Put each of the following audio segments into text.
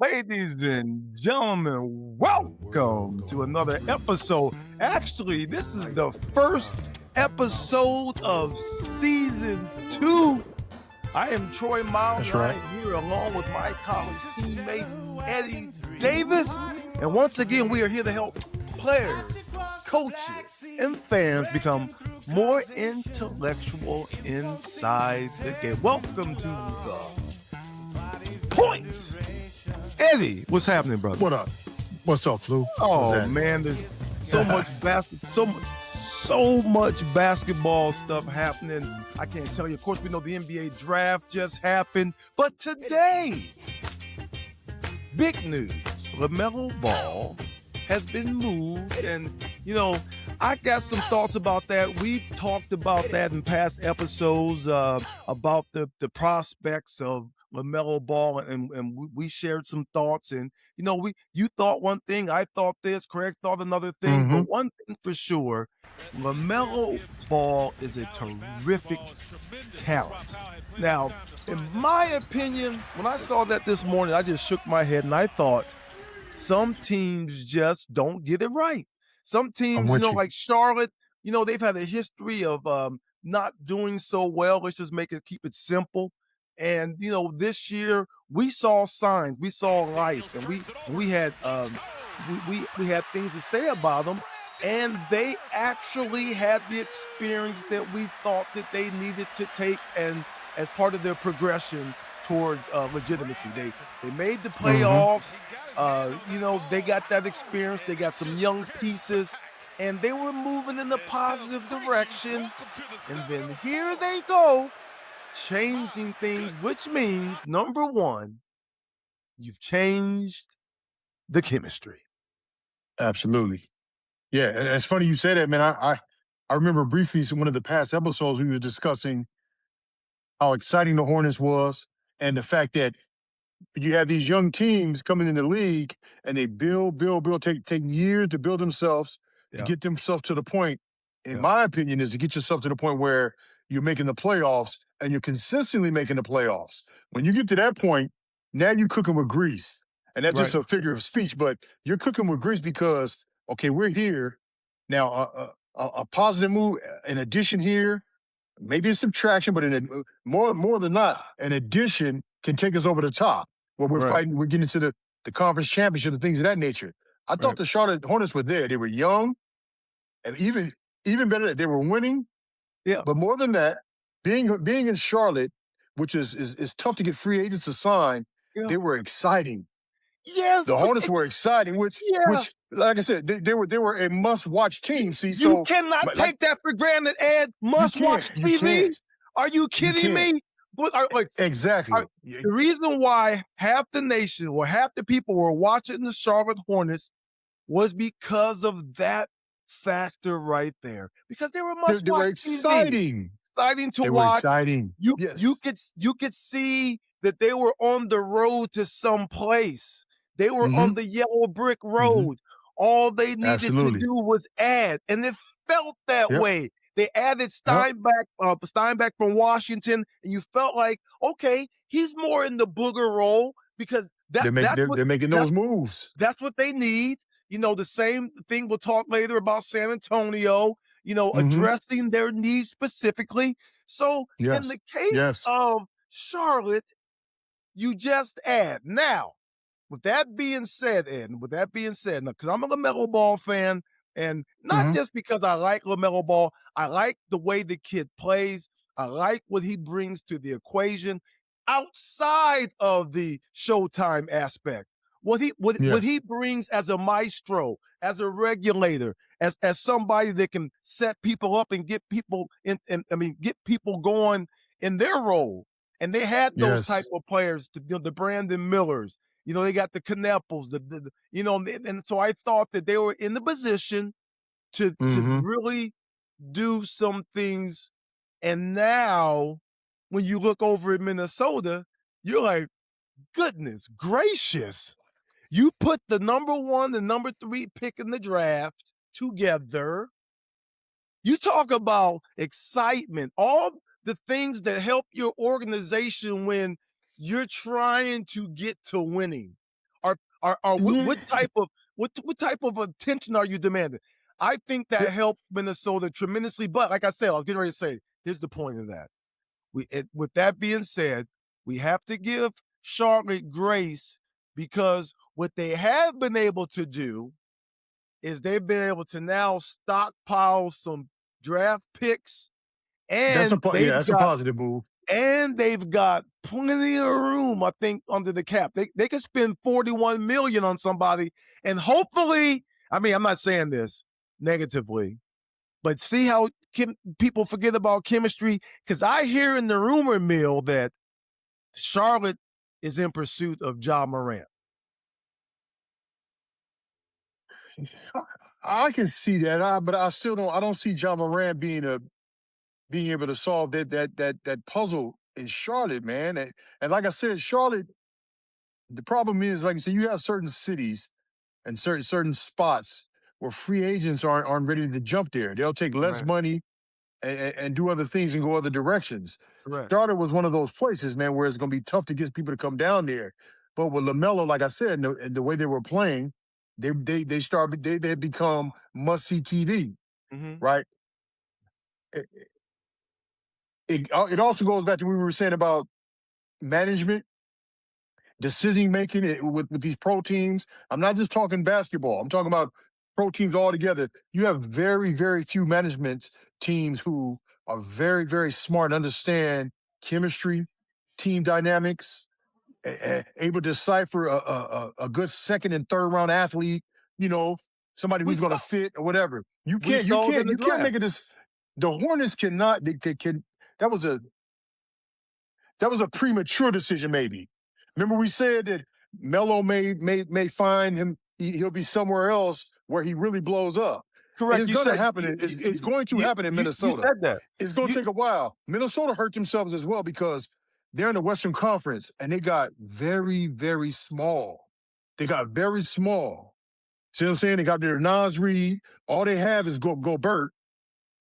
Ladies and gentlemen, welcome to another episode. Actually, this is the first episode of season 2. I am Troy Miles. That's right. I am here along with my college teammate, Eddie Davis. And once again, we are here to help players, coaches, and fans become more intellectual inside the game. Welcome to the Point. Eddie, what's happening, brother? What up? What's up, Flu? Oh man, there's so much so much basketball stuff happening. I can't tell you. Of course, we know the NBA draft just happened, but today, big news: LaMelo Ball has been moved, and I got some thoughts about that. We talked about that in past episodes about the prospects of LaMelo Ball, and we shared some thoughts, and you thought one thing, I thought this, Craig thought another thing, but one thing for sure, LaMelo Ball is a terrific talent. Now, in my opinion, when I saw that this morning, I just shook my head and I thought some teams just don't get it right. Some teams, like Charlotte, they've had a history of not doing so well. Let's just keep it simple. And this year we saw signs, we saw life, and we had we had things to say about them, and they actually had the experience that we thought that they needed to take, and as part of their progression towards legitimacy, they made the playoffs. They got that experience. They got some young pieces, and they were moving in the positive direction. And then here they go, changing things, which means, number one, you've changed the chemistry. Absolutely. Yeah, it's funny you say that, man. I remember briefly in one of the past episodes we were discussing how exciting the Hornets was, and the fact that you have these young teams coming in the league and they build, take years to build themselves, to get themselves to the point, in my opinion, is to get yourself to the point where you're making the playoffs and you're consistently making the playoffs. When you get to that point, now you're cooking with grease. And that's just a figure of speech, but you're cooking with grease because, okay, we're here. Now, a positive move, an addition here, maybe a subtraction, but more than not, an addition can take us over the top. When we're fighting, we're getting into the conference championship and things of that nature. I thought the Charlotte Hornets were there. They were young, and even better, they were winning. Yeah. But more than that, being in Charlotte, which is tough to get free agents to sign, they were exciting. Yes, the Hornets were exciting, which, like I said, they were a must-watch team. You cannot take that for granted, Ed. Must-watch TV? Are you kidding me? Exactly. The reason why half the nation or half the people were watching the Charlotte Hornets was because of that factor right there. Because they were must-watch TV. They were exciting. Exciting to they watch. Were exciting. You could see that they were on the road to some place. They were on the yellow brick road. All they needed to do was add, and it felt that way. They added Steinbeck from Washington, and you felt like, okay, he's more in the booger role because they're making those moves. That's what they need. The same thing we'll talk later about San Antonio, addressing their needs specifically. So in the case of Charlotte, you just add. Now, with that being said, because I'm a LaMelo Ball fan, and not just because I like LaMelo Ball, I like the way the kid plays. I like what he brings to the equation outside of the Showtime aspect. What he brings as a maestro, as a regulator, as somebody that can set people up and get people get people going in their role. And they had those type of players, the Brandon Millers. They got the Knapples, and so I thought that they were in the position to really do some things. And now, when you look over at Minnesota, you're like, goodness gracious. You put the number 1 and number 3 pick in the draft together. You talk about excitement, all the things that help your organization when you're trying to get to winning. Or what Yeah. type of attention are you demanding? I think Yeah, that helped Minnesota tremendously. But like I said, I was getting ready to say, here's the point of that. With that being said, we have to give Charlotte grace because what they have been able to do is they've been able to now stockpile some draft picks, that's and they've a got positive move. plenty of room, I think, under the cap. They could spend $41 million on somebody, and hopefully, I mean, I'm not saying this negatively, but see how people forget about chemistry? Because I hear in the rumor mill that Charlotte is in pursuit of Ja Morant. I can see that, but I still don't. I don't see John Moran being able to solve that puzzle in Charlotte, man. And like I said, Charlotte. The problem is, like I said, you have certain cities and certain spots where free agents aren't ready to jump there. They'll take less Right. money and do other things and go other directions. Correct. Charlotte was one of those places, man, where it's going to be tough to get people to come down there. But with LaMelo, like I said, and the way they were playing, they had become must see TV, Mm-hmm. right? It, it also goes back to what we were saying about management, decision making with these pro teams. I'm not just talking basketball. I'm talking about pro teams altogether. You have very, very few management teams who are very, very smart and understand chemistry, team dynamics, able to decipher a good second and third round athlete, you know, somebody We who's going saw to fit or whatever. we saw it in the You can't draft. make it this. The Hornets cannot. They can. That was a that was a premature decision, maybe. Remember, we said that Melo may find him. He'll be somewhere else where he really blows up. And Correct. it's You going to said happen. It's going to happen in you Minnesota. said that. It's going to You take a while. Minnesota hurt themselves as well because they're in the Western Conference and they got very, very small. They got very small. See what I'm saying? They got their Nas Reed. All they have is Gobert,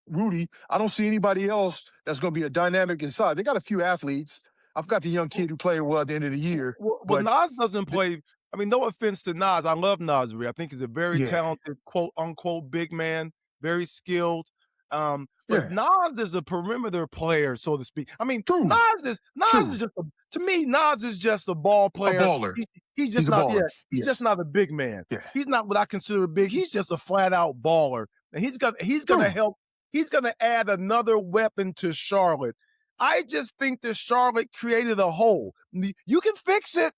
Rudy. I don't see anybody else that's going to be a dynamic inside. They got a few athletes. I've got the young kid who played well at the end of the year, well, but Nas doesn't play. I mean, no offense to Nas. I love Nas Reed. I think he's a very yeah, talented, quote unquote, big man, very skilled. But yeah, Nas is a perimeter player, so to speak. I mean, true, Nas is true. just to me, Nas is just a ball A player. baller. He's just He's a not, yeah, baller. he's just Yes. not a big man. Yeah. He's not what I consider big. He's just a flat out baller. And he's gonna True. help, he's gonna add another weapon to Charlotte. I just think that Charlotte created a hole. You can fix it.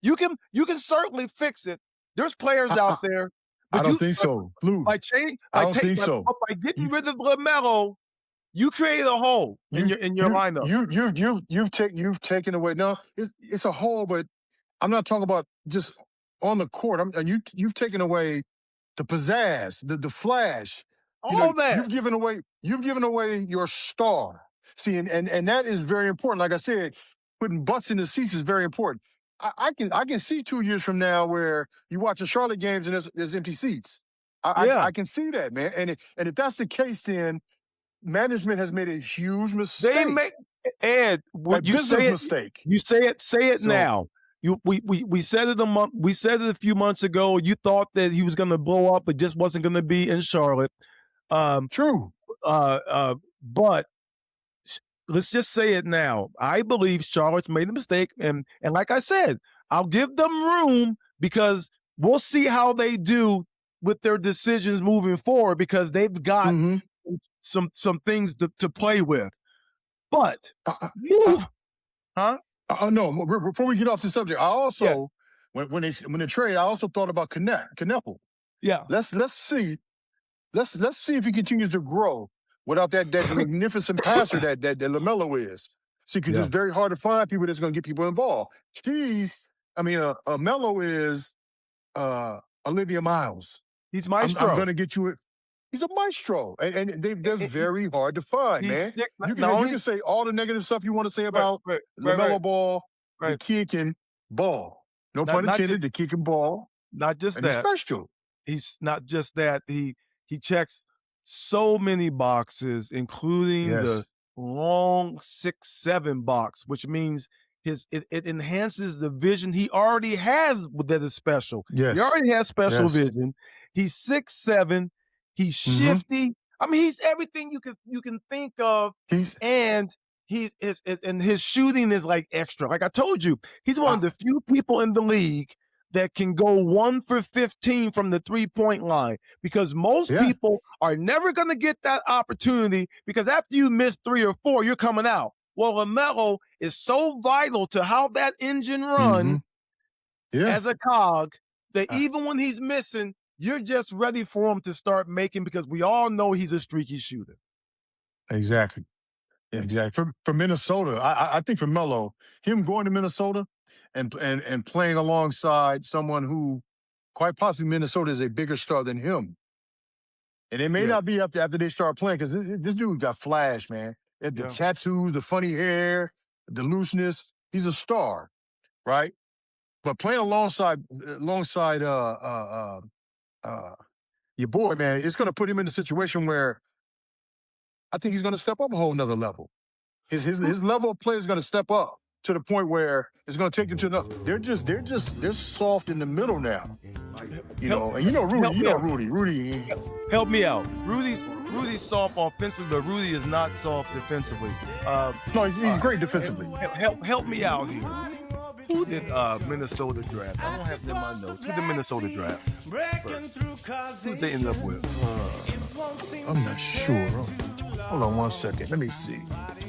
You can certainly fix it. There's players I, out I, there, I but don't think so. Blue. I don't think so. by getting You rid of LaMelo, you create a hole in you your lineup. you've taken away. No, it's a hole, but I'm not talking about just on the court. You've taken away the pizzazz, the flash. You know, All that. you've given away your star. See, and that is very important. Like I said, putting butts in the seats is very important. I can see 2 years from now where you watch the Charlotte games and there's empty seats. Yeah. I can see that, man. And if that's the case, then management has made a huge They mistake, make Ed, a would you business say it? mistake. You say it So now. We said it we said it a few months ago. You thought that he was going to blow up, but just wasn't going to be in Charlotte. true. But let's just say it now. I believe Charlotte's made a mistake, and like I said, I'll give them room because we'll see how they do with their decisions moving forward because they've got Mm-hmm. some things to play with. But Uh, huh? no, before we get off the subject, I also Yeah. when they trade, I also thought about Kneppel. Yeah. Let's see if he continues to grow without that magnificent passer that LaMelo is. See, because Yeah. it's very hard to find people that's going to get people involved. Melo is Olivia Miles. He's I'm maestro. going to get you it. He's a maestro, and they're very hard to find, man. Sick. You can say all the negative stuff you want to say about LaMelo Ball. The kid can ball. No pun intended. The kid can ball. Not just and that. He's special. He's not just that. He checks so many boxes, including the long 6'7" box, which means it enhances the vision he already has that is special. Yes. He already has special Yes. vision. He's 6'7". He's shifty. I mean, he's everything you can think of. And his shooting is like extra. Like I told you, he's one of the few people in the league that can go 1 for 15 from the 3-point line, because most people are never going to get that opportunity, because after you miss 3 or 4, you're coming out. Well, LaMelo is so vital to how that engine runs as a cog that even when he's missing, you're just ready for him to start making, because we all know he's a streaky shooter. Exactly. Exactly. For Minnesota, I think for Melo, him going to Minnesota and playing alongside someone who quite possibly Minnesota is a bigger star than him. And it may not be after they start playing, because this dude got flash, man. The tattoos, the funny hair, the looseness. He's a star, right? But playing alongside your boy, man, it's going to put him in a situation where I think he's going to step up a whole nother level. His level of play is going to step up to the point where it's going to take them to another. They're soft in the middle now. You know Rudy. Help me out. Rudy's soft offensively, but Rudy is not soft defensively. No, he's great defensively. Help me out here. Who did Minnesota draft? I don't have it in my notes. Who did Minnesota draft first? Who they end up with? I'm not sure. Hold on 1 second. Let me see.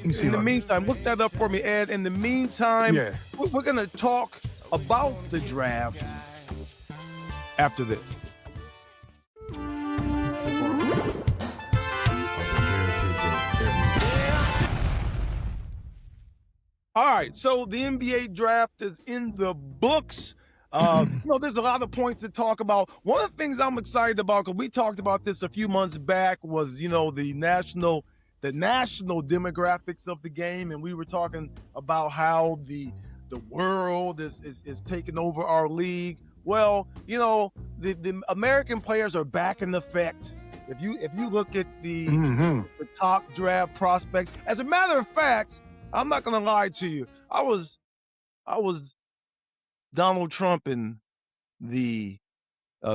In the meantime, look that up for me, Ed. In the meantime, we're going to talk about the draft after this. All right, so the NBA draft is in the books. There's a lot of points to talk about. One of the things I'm excited about, because we talked about this a few months back, was the national demographics of the game, and we were talking about how the world is taking over our league. Well, the American players are back in effect. If you look at the top draft prospects, as a matter of fact, I'm not gonna lie to you, I was Donald Trump in the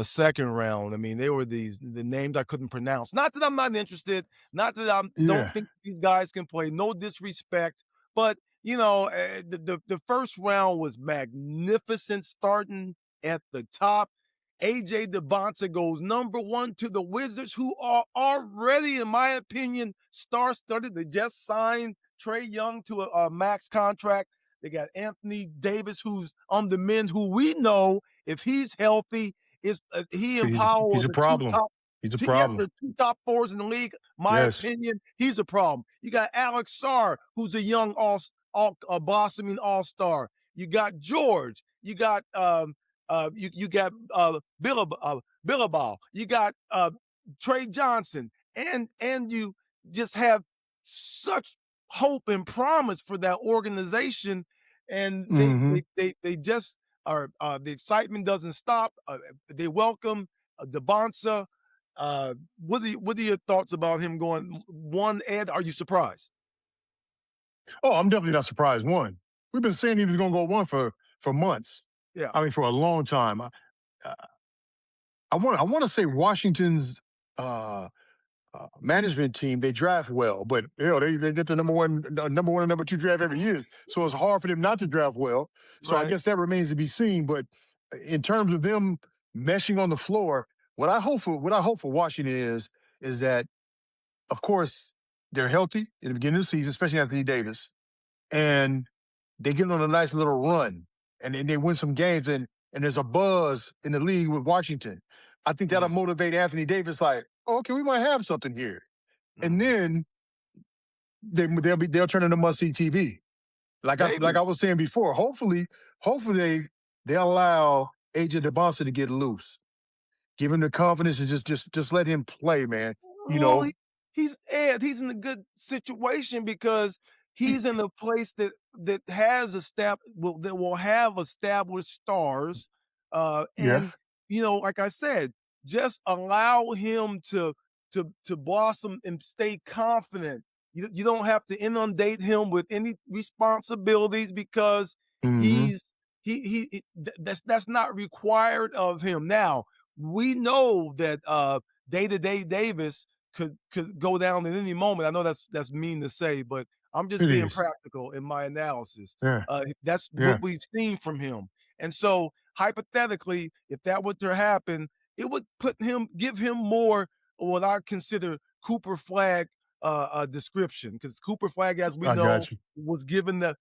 second round. I mean, they were the names I couldn't pronounce. Not that I'm not interested, not that I don't think these guys can play. No disrespect, but the first round was magnificent, starting at the top. AJ DeBonta goes number 1 to the Wizards, who are already, in my opinion, star-studded. They just signed Trae Young to a max contract. They got Anthony Davis, who's on the men, who we know, if he's healthy, he's a problem. He's a problem. The 2 top forwards in the league. My opinion, he's a problem. You got Alex Sarr, who's a young blossoming all-star. You got George. You got you got Billaball. You got Trey Johnson, and you just have such hope and promise for that organization, and they just are. The excitement doesn't stop. They welcome DeBonta. What are your thoughts about him going 1, Ed? Are you surprised? Oh, I'm definitely not surprised. 1, we've been saying he was going to go 1 for months. Yeah, I mean, for a long time. I want to say Washington's management team, they draft well, but they get the number one and number 2 draft every year, so it's hard for them not to draft well. So I guess that remains to be seen. But in terms of them meshing on the floor, what I hope for Washington is that, of course, they're healthy in the beginning of the season, especially Anthony Davis, and they get on a nice little run, and then they win some games, and there's a buzz in the league with Washington. I think that'll motivate Anthony Davis, like, oh, okay, we might have something here. And then they'll turn into must-see TV. Like I was saying before, hopefully they allow AJ DeBonta to get loose. Give him the confidence and just let him play, man. He's in a good situation, because he's in a place that will have established stars, and like I said, just allow him to blossom and stay confident. You don't have to inundate him with any responsibilities because Mm-hmm. that's not required of him. Now we know that day-to-day Davis could go down at any moment. I know that's mean to say, but I'm just It being is. practical in my analysis. Yeah. That's Yeah. what we've seen from him. And so hypothetically, if that were to happen, it would give him more of what I consider Cooper Flag description, because Cooper Flag, as we I know, got you. was given the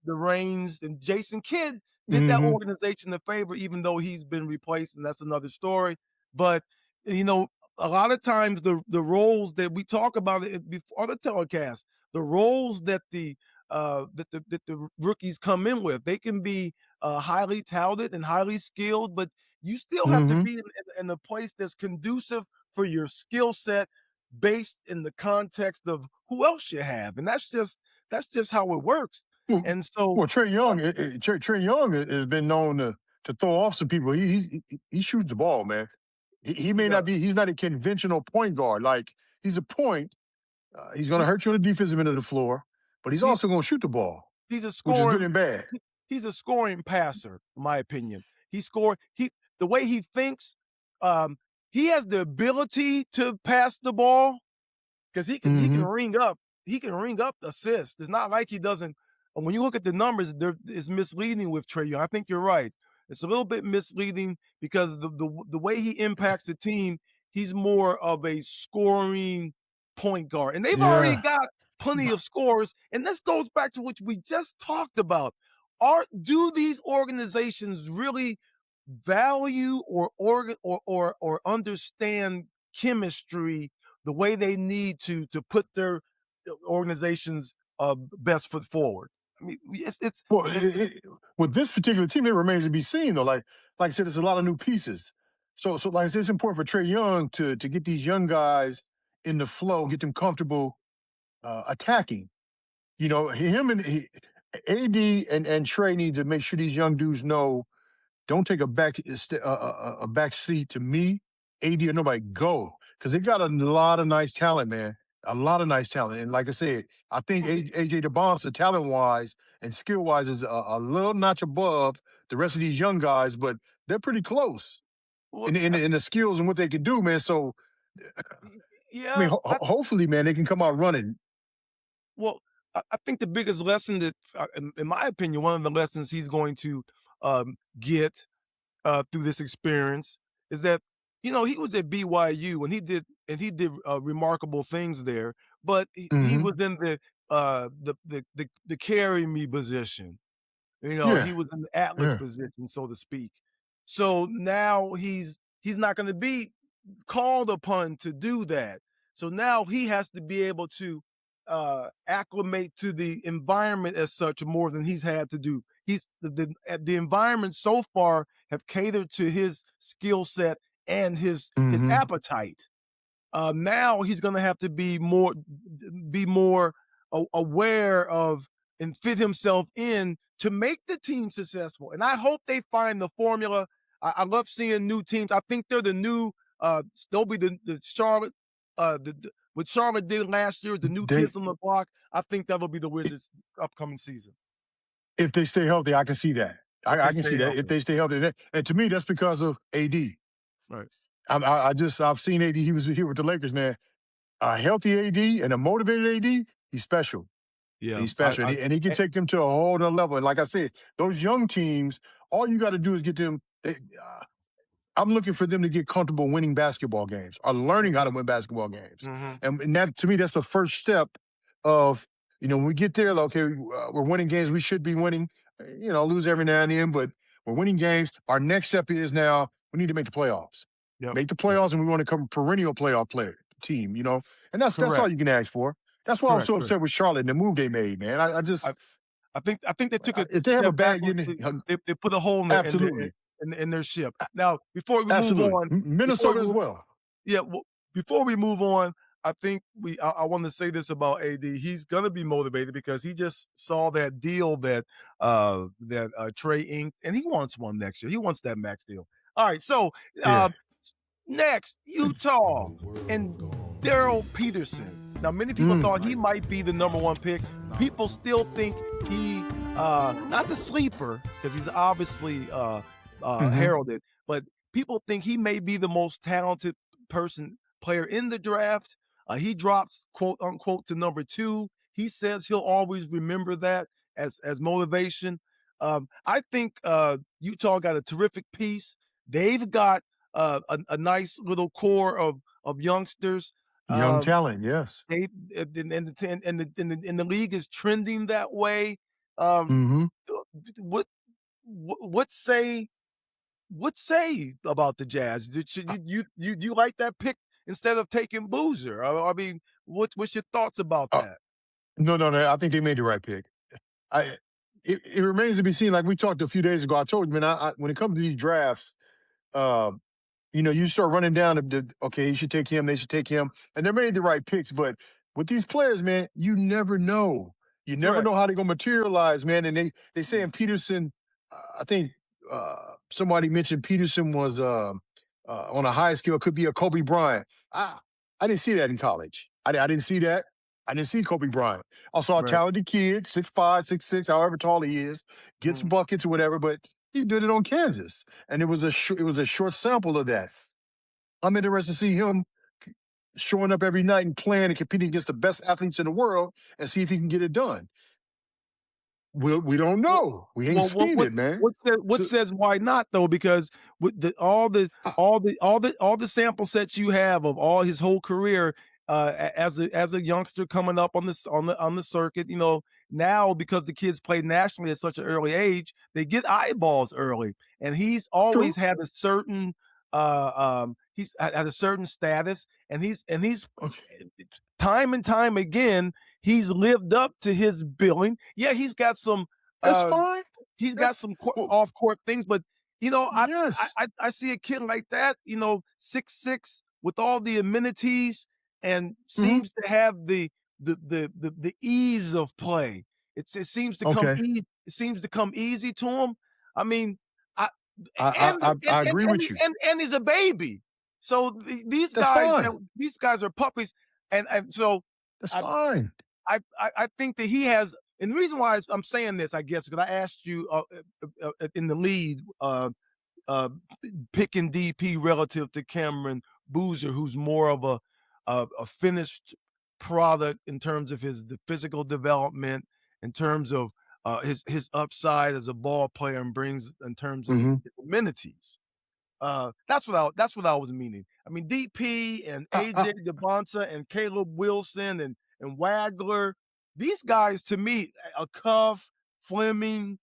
reins, and Jason Kidd did that Mm-hmm. organization a favor, even though he's been replaced, and that's another story. But you know, a lot of times the roles that we talk about it before the telecast, the roles that the rookies come in with, they can be highly touted and highly skilled, but you still have to Mm-hmm. be in a place that's conducive for your skill set, based in the context of who else you have, and that's just how it works. Well, And so, well, Trey Young, Trey Young has been known to throw off some people. He shoots the ball, man. He he may does. not be. He's not a conventional point guard. Like he's a point. He's going to He, hurt you on the defensive end of the floor, but he's he's also going to shoot the ball, he's a which is good scoring and bad. he's a scoring passer, in my opinion. He the way he thinks, um, he has the ability to pass the ball, because Mm-hmm. he can ring up assists. It's not like he doesn't. And when you look at the numbers, it's misleading with Trey Young. I think you're right. It's a little bit misleading because the way he impacts the team, he's more of a scoring point guard, and they've already Yeah. got plenty of scores. And this goes back to what we just talked about. Do these organizations really value or understand chemistry the way they need to put their organization's best foot forward? I mean, Well, it's with this particular team, it remains to be seen, though. Like I said, there's a lot of new pieces. So like I said, it's important for Trey Young to get these young guys in the flow, get them comfortable attacking. You know, AD and Trey need to make sure these young dudes know, don't take a back seat to me, AD or nobody. Go, because they got a lot of nice talent, man. A lot of nice talent, and like I said, I think AJ DeBonsa, talent wise and skill wise, is a little notch above the rest of these young guys, but they're pretty close well, in the skills and what they can do, man. So I mean, yeah. hopefully, man, they can come out running. Well, I think the biggest lesson that, in my opinion, one of the lessons he's going to get through this experience is that, he was at BYU and he did remarkable things there, but he Hmm. was in the carry me position. Yeah, He was in the Atlas yeah. position, so to speak. So now he's not going to be called upon to do that. So now he has to be able to acclimate to the environment as such more than he's had to do. The environment so far have catered to his skill set and his Hmm. appetite. Now he's going to have to be more aware of and fit himself in to make the team successful. And I hope they find the formula. I love seeing new teams. I think they're the new. They'll be the Charlotte. What Charlotte did last year, the new They kids on the block. I think that'll be the Wizards' upcoming season If they stay healthy, I can see that. if I they can see stay that if healthy. they stay healthy. And to me, that's because of AD. Right. I've seen AD. He was here with the Lakers, man. A healthy AD and a motivated AD, he's special. Yeah. He's special, and he can take them to a whole other level. And like I said, those young teams, all you got to do is get them. I'm looking for them to get comfortable winning basketball games or learning how to win basketball games. Mm-hmm. And that, to me, that's the first step of, when we get there, like, okay, we're winning games we should be winning, lose every now and then, but we're winning games. Our next step is now we need to make the playoffs. Yep. Make the Yep. playoffs, and we want to become a perennial playoff player team, and that's all Correct. you can ask for. That's why I was Correct. so Correct. upset with Charlotte and the move they made, man. I I, just, I think they took a if they have a step bad, backwards. They put a hole in their absolutely. in their ship. Now, before we move Absolutely. on, before Minnesota we as move, well. yeah, well, before we move on, I think I want to say this about AD. He's gonna be motivated because he just saw that deal that Trey inked, and he wants one next year. He wants that max deal. All right, so Yeah. next Utah and Daryl Peterson. Now, many people thought he might be the number one pick. People still think he, not the sleeper, because he's obviously heralded, but people think he may be the most talented player in the draft. He drops, quote unquote, to number 2. He says he'll always remember that as motivation. I think Utah got a terrific piece. They've got a nice little core of youngsters. Young talent, yes. They and the league is trending that way. What say about the Jazz? Should you like that pick instead of taking Boozer? I mean, what's your thoughts about that? No. I think they made the right pick. It remains to be seen. Like we talked a few days ago, I told you, man, when it comes to these drafts, you start running down okay, he should take him, they should take him, and they made the right picks. But with these players, man, you never know. You never know how they're gonna materialize, man. And they saying Peterson. I think somebody mentioned Peterson was on a high scale, could be a Kobe Bryant. I didn't see that in college. I didn't see that. I didn't see Kobe Bryant. I saw a talented kid, 6'5", 6'6", however tall he is, gets buckets or whatever, but he did it on Kansas. And it was a short sample of that. I'm interested to see him showing up every night and playing and competing against the best athletes in the world and see if he can get it done. We don't know. We ain't seen it, man. What says why not though? Because with all the sample sets you have of all his whole career, as a youngster coming up on the circuit, now because the kids play nationally at such an early age, they get eyeballs early, and he's always had a certain he's at a certain status, and he's time and time again he's lived up to his billing. Yeah, he's got some. That's fine. He's got some off court things, but I see a kid like that, 6'6", with all the amenities, and seems to have the ease of play. It seems to come easy. It seems to come easy to him. I mean, I agree with you. And he's a baby. So these guys are puppies, and so that's fine. I think that he has, and the reason why I'm saying this, I guess, because I asked you in the lead, picking DP relative to Cameron Boozer, who's more of a finished product in terms of the physical development, in terms of his upside as a ball player, and brings in terms of his amenities. That's what I was meaning. I mean, DP and AJ DeBonsa and Caleb Wilson and Wagler, these guys, to me, Cuff, Fleming,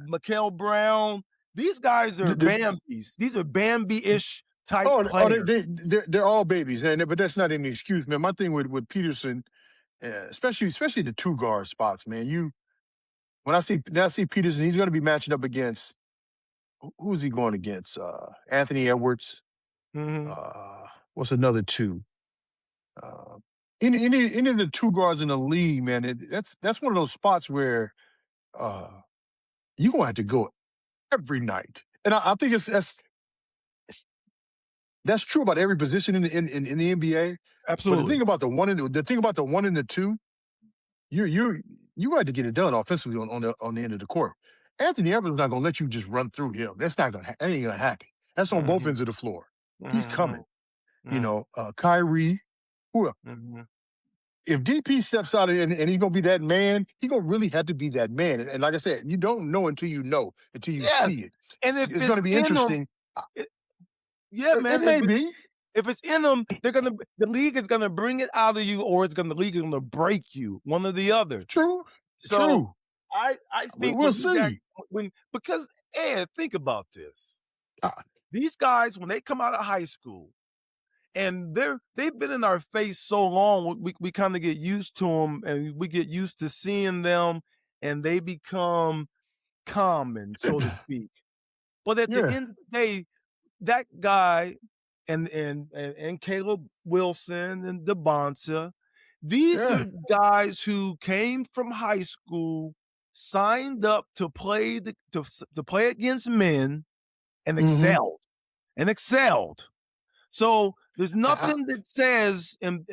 Mikael Brown, these guys are Bambis. These are Bambi-ish type players. They're all babies, but that's not an excuse, man. My thing with Peterson, especially the two guard spots, man. When I see Peterson, he's going to be matching up against, who's he going against? Anthony Edwards. What's another two? Any of the two guards in the league, man. That's one of those spots where you're going to have to go every night, and I think that's true about every position in the NBA. Absolutely. But the thing about the one and the two, you had to get it done offensively on the end of the court. Anthony Edwards is not going to let you just run through him. That ain't going to happen. That's on both ends of the floor. He's coming. Kyrie. If DP steps out and he's going to be that man, he's going to really have to be that man. And like I said, you don't know until you see it. And if it's going to be interesting. Man. It may be. If it's in them, the league is gonna bring it out of you, or the league is gonna break you, one or the other. True. I think we'll see. Because think about this. These guys, when they come out of high school, and they've been in our face so long, we kind of get used to them, and we get used to seeing them, and they become common, so to speak. But at the end of the day, that guy and Caleb Wilson and DeBonsa, these are guys who came from high school, signed up to play to play against men, and excelled. So there's I, nothing that says in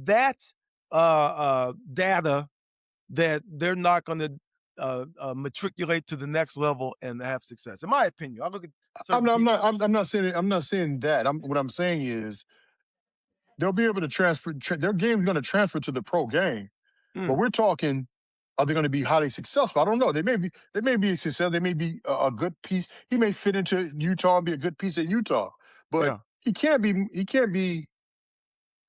that data that they're not going to matriculate to the next level and have success. In my opinion, I look at I'm certain not, I'm people. not, I'm not saying that. What I'm saying is they'll be able to transfer. Their game's going to transfer to the pro game. But we're talking, are they going to be highly successful? I don't know. They may be. They may be successful. They may be a good piece. He may fit into Utah and be a good piece at Utah. But Yeah. he can't be. He can't be.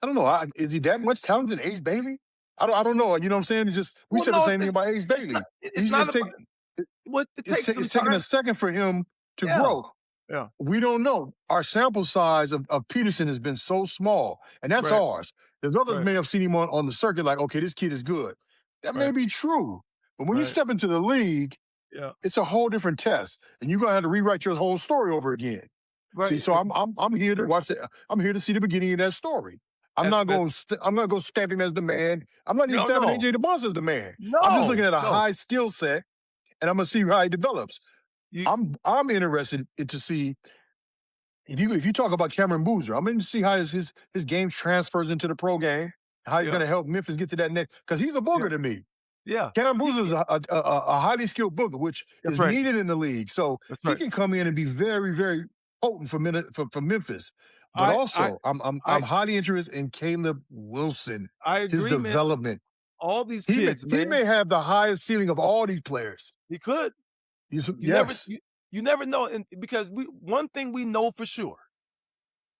I don't know. Is he that much talented than Ace Bailey? I don't know. You know what I'm saying? It's just we Well, said the no, same thing about Ace it's not. Bailey. It's He's not just about. taking. Well, it takes some It's taking a time. second for him to Yeah. grow. Yeah. We don't know. Our sample size of Peterson has been so small, and that's Right. ours. There's others Right. may have seen him on the circuit like, okay, this kid is good. That may Right. be true. But when you Right. step into the league, Yeah. it's a whole different test. And you're gonna have to rewrite your whole story over again. See, Right. so I'm here to watch it. I'm here to see the beginning of that story. That's I'm not going to stamp him as the man. I'm not even no, stamping no, AJ DeBoss as the man. I'm just looking no, at a no. high skill set, and I'm gonna see how he develops. You I'm interested to see if you talk about Cameron Boozer, I'm interested to see how his game transfers into the pro game. How he's yeah, going to help Memphis get to that next, because he's a yeah, booger to me. yeah. Cameron He, Boozer is a highly skilled booger, which that's is right. needed in the league. So That's he right. can come in and be very, very potent for Memphis. But I I also, I'm I highly interested in Caleb Wilson, I his agree, man. development. All these He may kids, he man. may have the highest ceiling of all these players. He could. You never Yes. you, you never know, and because we one thing we know for sure.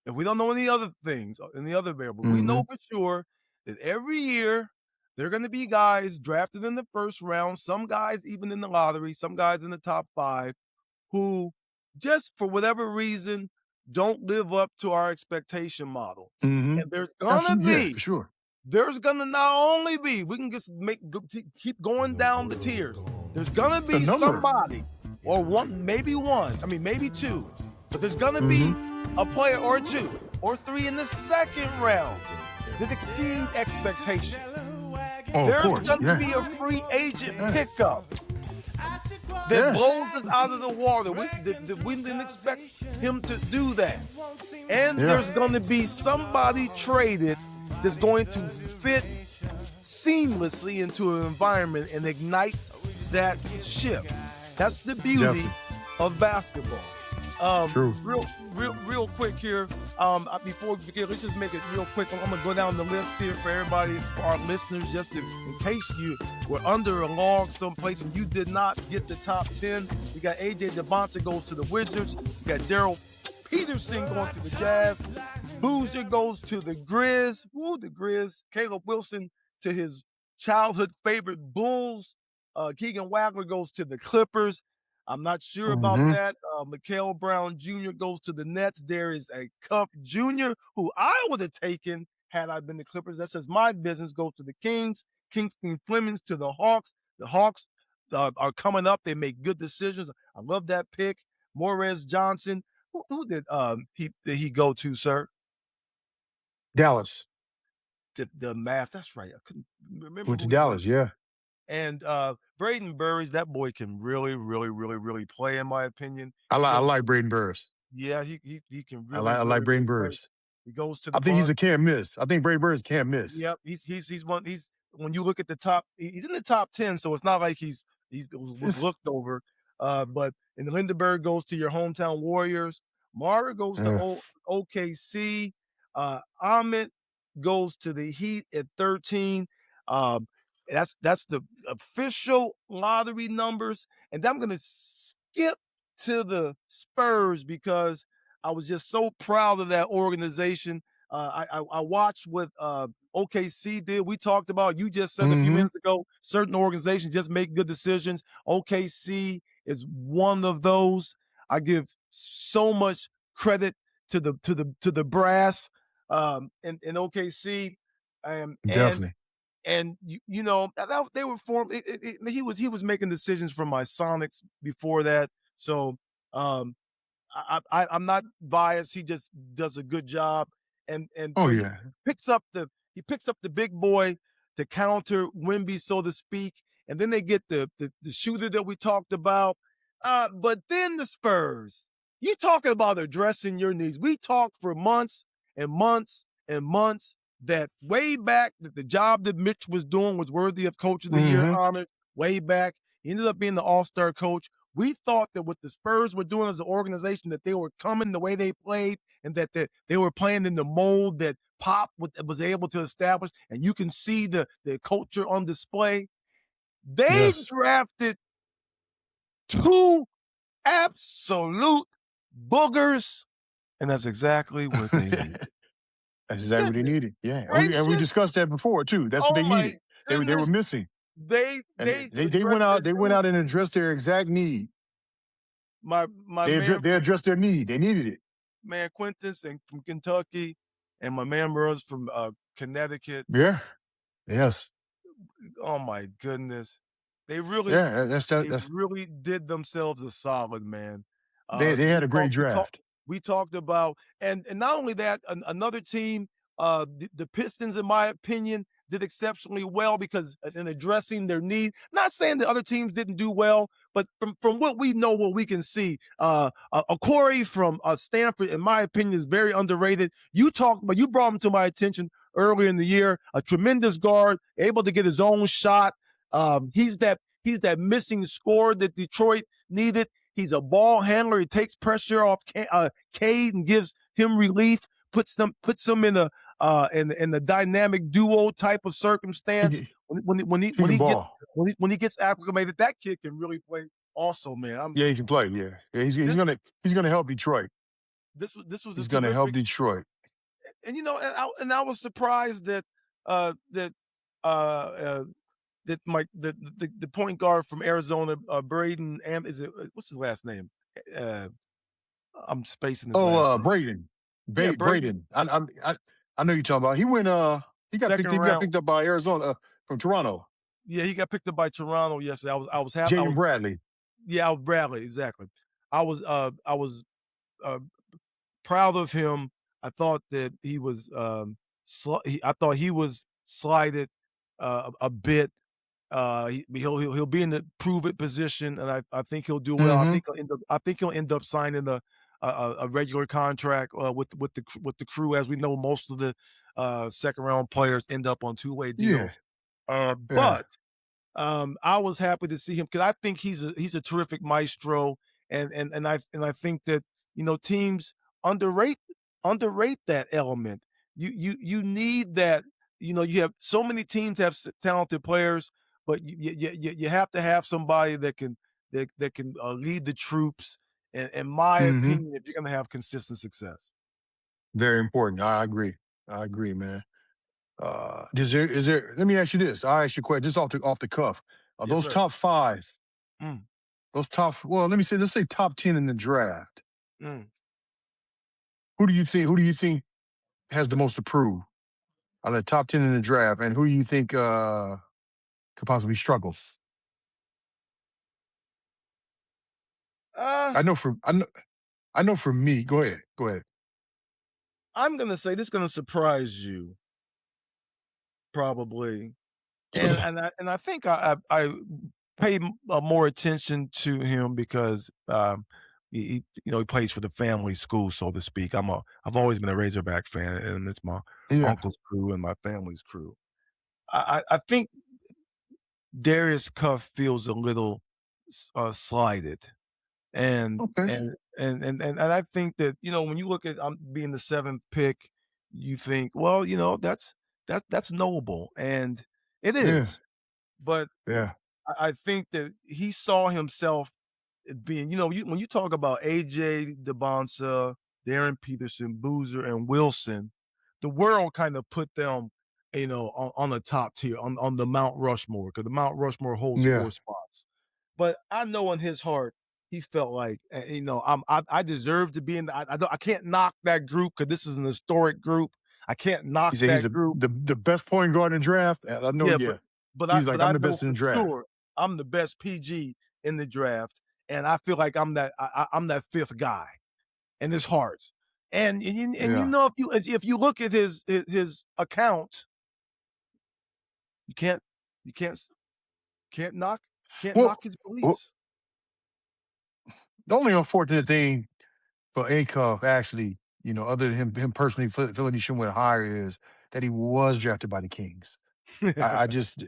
If we don't know any other things, any other variables, we Mm-hmm. know for sure that every year there are going to be guys drafted in the first round, some guys even in the lottery, some guys in the top 5 who just for whatever reason don't live up to our expectation model. Mm-hmm. And Absolutely. Yeah, for sure. there's gonna not only be, we can just keep going down the tiers. There's gonna It's a be number. somebody or one, I mean maybe 2, but there's gonna be Mm-hmm. a player or 2 or 3 in the second round that exceed expectation. Oh, of There's course. gonna Yeah. be a free agent Yes. pickup that Yes. blows us out of the water. That we didn't expect him to do that. And Yeah. there's going to be somebody traded that's going to fit seamlessly into an environment and ignite that ship. That's the beauty Definitely. of basketball. True. Real quick here. Before we begin, let's just make it real quick. I'm gonna go down the list here for everybody, for our listeners, just in case you were under a log someplace and you did not get the top 10. We got AJ DeBonta goes to the Wizards. We got Daryl Peterson going to the Jazz. Boozer goes to the Grizz. Woo, the Grizz. Caleb Wilson to his childhood favorite Bulls. Keegan Wagner goes to the Clippers. I'm not sure about Mm-hmm. that. Mikael Brown Jr. goes to the Nets. There is a Cup Jr. who I would have taken had I been the Clippers. That says my business goes to the Kings. Kingston Flemings to the Hawks. The Hawks are coming up. They make good decisions. I love that pick. Morez Johnson. Who did he go to, sir? Dallas. The math. That's right. I couldn't remember Went to who he went. Dallas, yeah. And Braden Burries, that boy can really play, in my opinion. I like Braden Burris. Yeah, he can I really like Braden play. Burris. He goes to I the think he's a Bucks. can't miss. I think Braden Burris can't miss. Yep, he's one. He's when you look at the top, he's in the top 10, so it's not like he was looked over. But and Lindenberg goes to your hometown Warriors. Mara goes to OKC. Ahmed goes to the Heat at 13. That's the official lottery numbers, and I'm gonna skip to the Spurs because I was just so proud of that organization. I watched what OKC did. We talked about, you just said a few minutes ago, certain organizations just make good decisions. OKC is one of those. I give so much credit to the brass in OKC. Definitely. And you know they were formed. He was making decisions from my Sonics before that. So I'm not biased. He just does a good job, and Oh, so yeah. he picks up the big boy to counter Wemby, so to speak, and then they get the shooter that we talked about. But then the Spurs, You talking about addressing your needs. We talked for months and months and months that way back that the job that Mitch was doing was worthy of Coach of the Year Mm-hmm. honor. Way back, he ended up being the All-Star coach. We thought that what the Spurs were doing as an organization, that they were coming the way they played, and that they were playing in the mold that Pop was able to establish. And you can see the culture on display. They Yes. drafted two absolute boogers, and that's exactly what they need. That's exactly what they Goodness needed. Yeah, and we gracious! discussed that before too. That's what Oh they my needed. They were goodness! missing, and They they addressed went their out. They went dude. out and addressed their exact need. My man They from addressed their need. They needed it. Quintus and from Kentucky, and my man Rose from Connecticut. Yeah. Yes. Oh my goodness. They Yeah. That's that. That's really did themselves a solid, man. they had We a great talked draft. we talked about, and not only that, another team, the Pistons, in my opinion, did exceptionally well because in addressing their need. Not saying the other teams didn't do well, but from what we know, what we can see, a Corey from Stanford, in my opinion, is very underrated. You brought him to my attention earlier in the year. A tremendous guard, able to get his own shot. He's that missing scorer that Detroit needed. He's a ball handler. He takes pressure off Cade and gives him relief. Puts them in a dynamic duo type of circumstance. He, he When can he gets ball. when he gets acclimated, that kid can really play. Also, man, Yeah, he can play. Yeah. He's this gonna help Detroit. this was a He's gonna help terrific. Detroit. And I was surprised that uh that uh, uh that the point guard from Arizona, Braden, what's his last name? Uh, I'm spacing his Oh, last name. Braden, Yeah, Braden, Braden. I know you're talking about. He went. second He got round. picked up by Arizona from Toronto. Yeah, he got picked up by Toronto yesterday. I Jaden was Bradley. yeah, I was Bradley, exactly. I was uh, proud of him. I thought that he was I thought he was slighted a bit. He'll be in the prove it position, and I think he'll do well. Mm-hmm. I think he'll end up signing a regular contract with the crew. As we know, most of the second round players end up on two-way Yeah. deals. Yeah. But I was happy to see him because I think he's a terrific maestro, and I think that teams underrate that element. You need that. You have so many teams have talented players, but you have to have somebody that can lead the troops. And in my Mm-hmm. opinion, if you're going to have consistent success, Very important. I agree. Man. Is there? Let me ask you this. I'll ask you a question just off the cuff. Are yes, those sir. top five? Mm, Those top. Well, let's say top 10 in the draft. mm. Who do you think? Who do you think has the most to prove out of the top 10 in the draft, and who do you think could possibly struggle? Uh, I know for me. Go ahead. Go ahead. I'm going to say this is going to surprise you probably. And I think I pay more attention to him because he plays for the family school, so to speak. I've always been a Razorback fan, and it's my Yeah. uncle's crew and my family's crew. I think Darius Cuff feels a little slighted, and Okay. I think that when you look at being the seventh pick, you think, well, that's noble, and it Yeah. is, but Yeah. I think that he saw himself being, when you talk about AJ DeBonsa, Darren Peterson, Boozer, and Wilson, the world kind of put them, on the top tier, on the Mount Rushmore, because the Mount Rushmore holds Yeah. four spots. But I know in his heart, he felt like, I deserve to be in. I can't knock that group because this is an historic group. I can't knock He said he's that group. the best point guard in the draft. I know. Yeah, Yeah. I He's like, but I'm I the know best in for the draft. sure I'm the best PG in the draft, and I feel like I'm that fifth guy in his heart. And Yeah. if you look at his account, you can't you can't can't knock Well, his well, beliefs. the only unfortunate thing for Acuff, actually, other than him personally feeling he should went higher, is that he was drafted by the Kings. I just,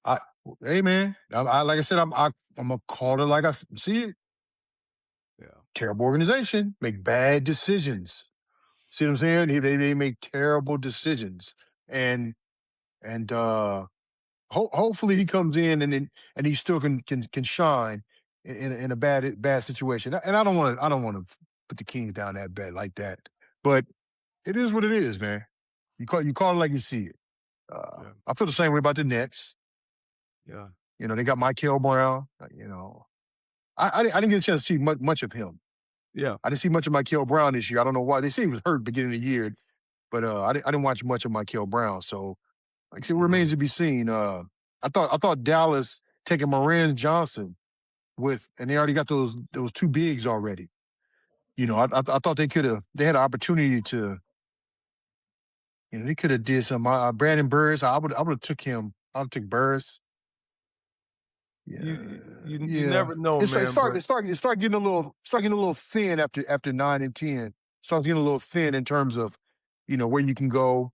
I, hey man, like I said, I'm gonna call it like I see it. Yeah. Terrible organization, make bad decisions. See what I'm saying? They make terrible decisions, and hopefully he comes in and he still can shine in a bad situation. And I don't want to put the Kings down that bad like that, but it is what it is, man. You call it like you see it. Yeah. I feel the same way about the Nets. Yeah. They got Michael Brown. I didn't get a chance to see much of him. Yeah. I didn't see much of Michael Brown this year. I don't know why. They say he was hurt beginning of the year, but I didn't watch much of Michael Brown. So it remains to be seen. I thought Dallas taking Moran Johnson and they already got those two bigs already. I thought they had an opportunity to. They could have did some. Brandon Burris, I would have took him. I would took Burris. Yeah, You never know, It man. start getting a little thin after 9 and 10. Starts getting a little thin in terms of, where you can go.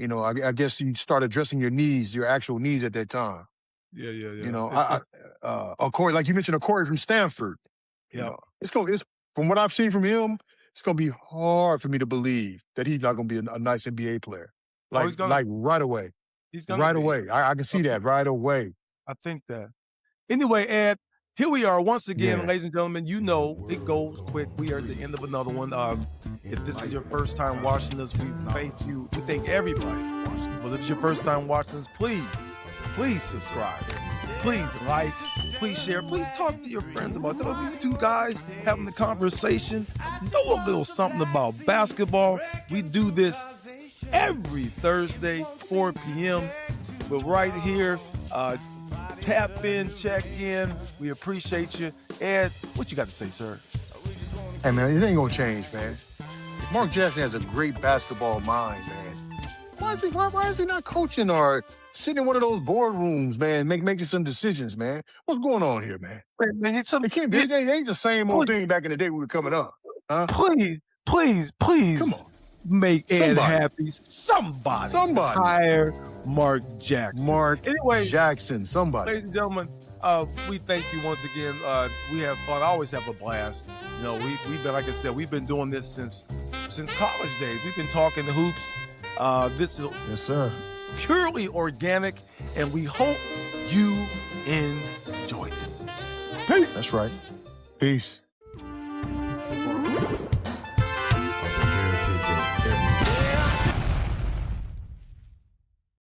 I guess you start addressing your actual needs at that time. Yeah. Corey, like you mentioned, Corey from Stanford. Yeah. It's from what I've seen from him, it's gonna be hard for me to believe that he's not gonna be a nice NBA player. Like right away. He's gonna right be. away. I can see that right away. I think that. Anyway, Ed, here we are once again, ladies and gentlemen. It goes quick. We are at the end of another one. If this is your first time watching us, we thank you. We thank everybody for watching. But if it's your first time watching us, please subscribe. Please like. Please share. Please talk to your friends about these two guys having the conversation. Know a little something about basketball. We do this every Thursday, 4 p.m. We're right here. Tap in, check in. We appreciate you. Ed, what you got to say, sir? Hey, man, it ain't going to change, man. Mark Jackson has a great basketball mind, man. Why is he not coaching or sitting in one of those boardrooms, man, making some decisions, man? What's going on here, man? Man, it can't be. It ain't the same old thing back in the day we were coming up. Huh? Please. Come on. Make Ed happy. Somebody. Hire Mark Jackson. Jackson, somebody. Ladies and gentlemen, we thank you once again. We have fun. I always have a blast. We've been, like I said, we've been doing this since college days. We've been talking hoops. This is yes, sir. Purely organic, and we hope you enjoyed it. Peace. That's right. Peace.